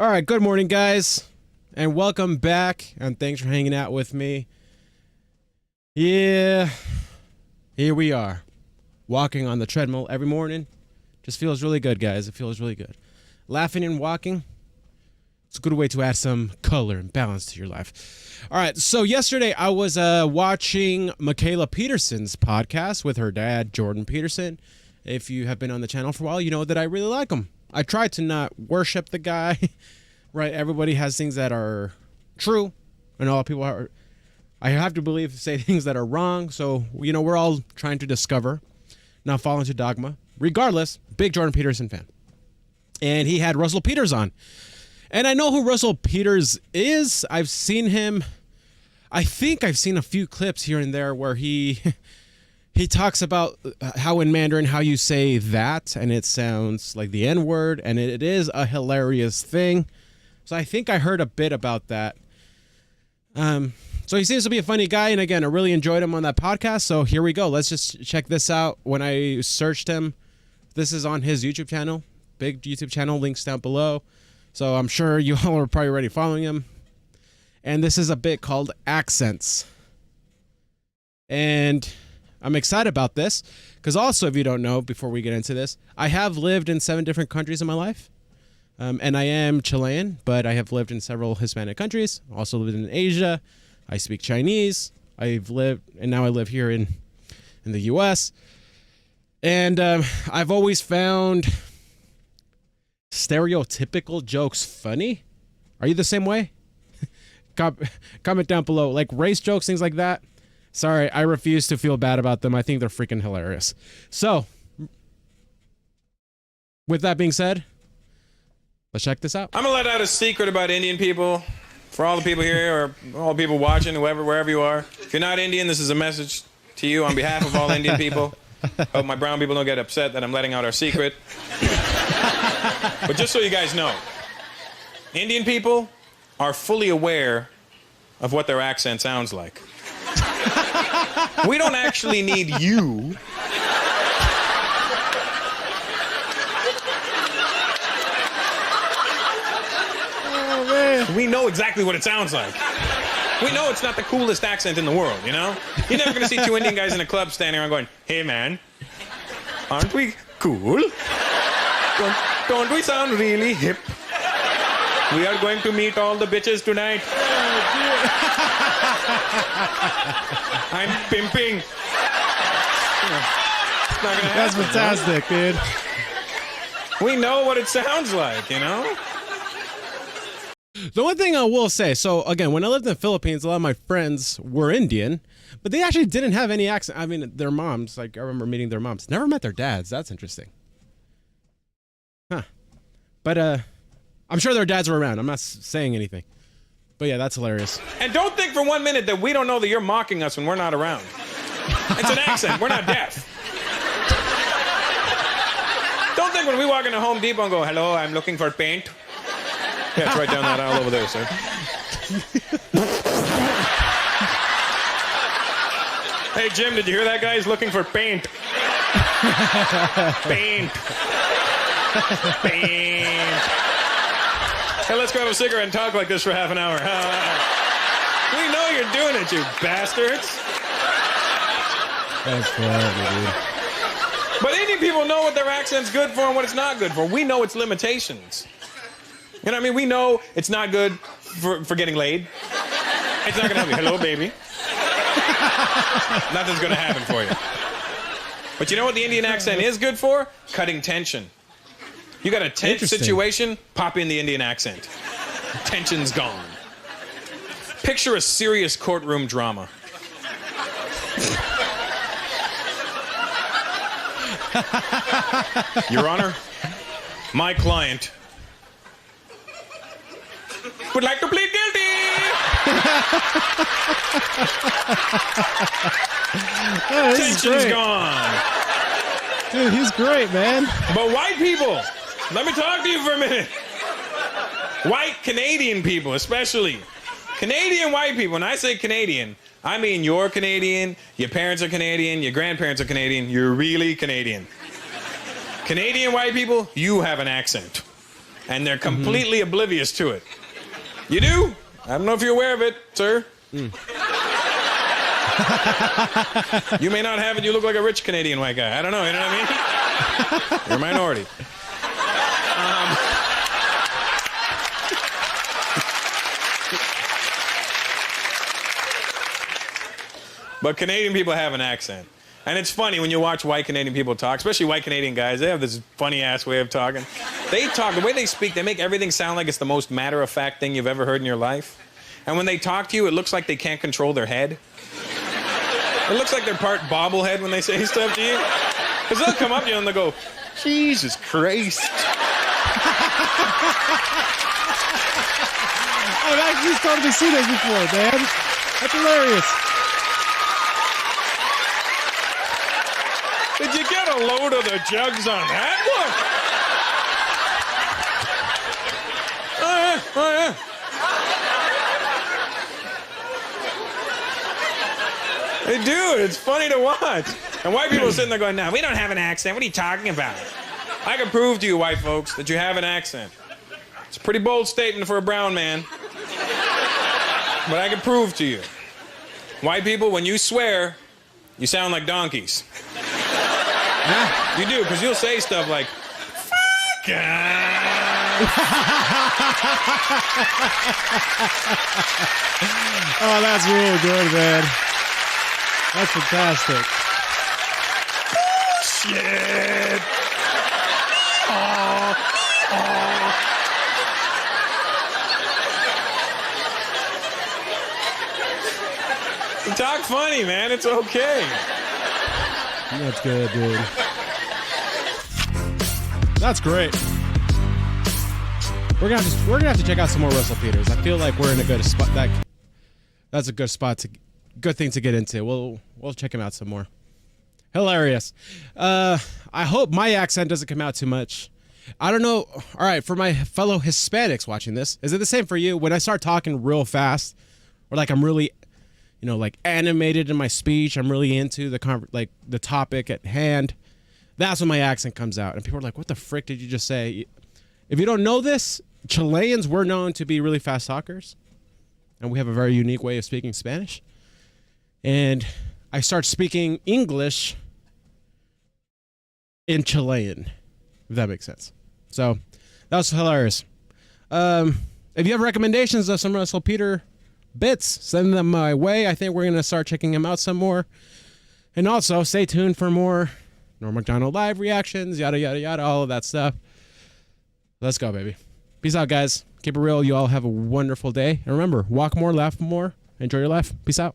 All right, good morning, guys, and welcome back, and thanks for hanging out with me. Yeah, here we are, walking on the treadmill every morning. Just feels really good, guys. It feels really good. Laughing and walking, it's a good way to add some color and balance to your life. All right, so yesterday I was watching Michaela Peterson's podcast with her dad, Jordan Peterson. If you have been on the channel for a while, you know that I really like him. I try to not worship the guy, right? Everybody has things that are true, and all people are. I have to say things that are wrong. So, you know, we're all trying to discover, not fall into dogma. Regardless, big Jordan Peterson fan. And he had Russell Peters on. And I know who Russell Peters is. I've seen him. I think I've seen a few clips here and there where he talks about how in Mandarin, how you say that, and it sounds like the N-word, and it is a hilarious thing. So I think I heard a bit about that. So he seems to be a funny guy, and again, I really enjoyed him on that podcast, so here we go. Let's just check this out. When I searched him, this is on his YouTube channel, big YouTube channel, links down below. So I'm sure you all are probably already following him. And this is a bit called Accents. And I'm excited about this because also, if you don't know, before we get into this, I have lived in 7 different countries in my life. And I am Chilean, but I have lived in several Hispanic countries. Also lived in Asia. I speak Chinese. And now I live here in the US. And I've always found stereotypical jokes funny. Are you the same way? Comment down below. Like race jokes, things like that. Sorry, I refuse to feel bad about them. I think they're freaking hilarious. So, with that being said, let's check this out. I'm gonna let out a secret about Indian people for all the people here or all the people watching, whoever, wherever you are. If you're not Indian, this is a message to you on behalf of all Indian people. Hope my brown people don't get upset that I'm letting out our secret. But just so you guys know, Indian people are fully aware of what their accent sounds like. We don't actually need you we know exactly what it sounds like. We know it's not the coolest accent in the world, you know? You're never going to see 2 Indian guys in a club standing around going, "Hey man, aren't we cool? Don't we sound really hip? We are going to meet all the bitches tonight. I'm pimping." It's not gonna happen. That's fantastic, dude. We know what it sounds like, you know? The one thing I will say, so again, when I lived in the Philippines, a lot of my friends were Indian, but they actually didn't have any accent. I mean, their moms, like I remember meeting their moms. Never met their dads. That's interesting. Huh. But I'm sure their dads were around. I'm not saying anything. But yeah, that's hilarious. And don't think for 1 minute that we don't know that you're mocking us when we're not around. It's an accent. We're not deaf. Don't think when we walk into Home Depot and go, "Hello, I'm looking for paint." Yeah, it's right down that aisle over there, sir. Hey, Jim, did you hear that guy? He's looking for paint. Paint. Paint. Hey, let's grab a cigarette and talk like this for half an hour. We know you're doing it, you bastards. That's funny, dude. But Indian people know what their accent's good for and what it's not good for. We know its limitations. You know what I mean? We know it's not good for getting laid. It's not going to help you. "Hello, baby." Nothing's going to happen for you. But you know what the Indian accent is good for? Cutting tension. You got a tense situation, pop in the Indian accent. Tension's gone. Picture a serious courtroom drama. Your Honor, my client would like to plead guilty. Oh, Tension's gone. Dude, he's great, man. But white people, let me talk to you for a minute. White Canadian people, especially. Canadian white people. When I say Canadian, I mean you're Canadian, your parents are Canadian, your grandparents are Canadian, you're really Canadian. Canadian white people, you have an accent. and they're completely oblivious to it. You do? I don't know if you're aware of it, sir. You may not have it. You look like a rich Canadian white guy. I don't know. You know what I mean? You're a minority. But Canadian people have an accent. And it's funny when you watch white Canadian people talk, especially white Canadian guys, they have this funny-ass way of talking. They talk, the way they speak, they make everything sound like it's the most matter-of-fact thing you've ever heard in your life. And when they talk to you, it looks like they can't control their head. It looks like they're part bobblehead when they say stuff to you. Because they'll come up to you and they'll go, Jesus Christ. I've actually started to see this before, man. That's hilarious. Did you get a load of the jugs on that one? Oh, yeah. Oh, yeah. They do. It's funny to watch. And white people are sitting there going, no, we don't have an accent. What are you talking about? I can prove to you, white folks, that you have an accent. It's a pretty bold statement for a brown man. But I can prove to you. White people, when you swear, you sound like donkeys. Yeah, you do, because you'll say stuff like, fuck Oh, that's really good, man. That's fantastic. Shit. You talk funny, man. It's okay. That's good, dude. That's great. We're gonna have to check out some more Russell Peters. I feel like we're in a good spot. That's a good spot good thing to get into. We'll check him out some more. Hilarious. I hope my accent doesn't come out too much. I don't know. All right, for my fellow Hispanics watching this, is it the same for you? When I start talking real fast, or like I'm really, like animated in my speech, I'm really into the topic at hand, that's when my accent comes out. And people are like, what the frick did you just say? If you don't know this, Chileans were known to be really fast talkers. And we have a very unique way of speaking Spanish. And I start speaking English in Chilean, if that makes sense. So that was hilarious. If you have recommendations of some Russell Peter bits, send them my way. I think we're going to start checking them out some more. And also, stay tuned for more Norm Macdonald live reactions, yada, yada, yada, all of that stuff. Let's go, baby. Peace out, guys. Keep it real. You all have a wonderful day. And remember, walk more, laugh more, enjoy your life. Peace out.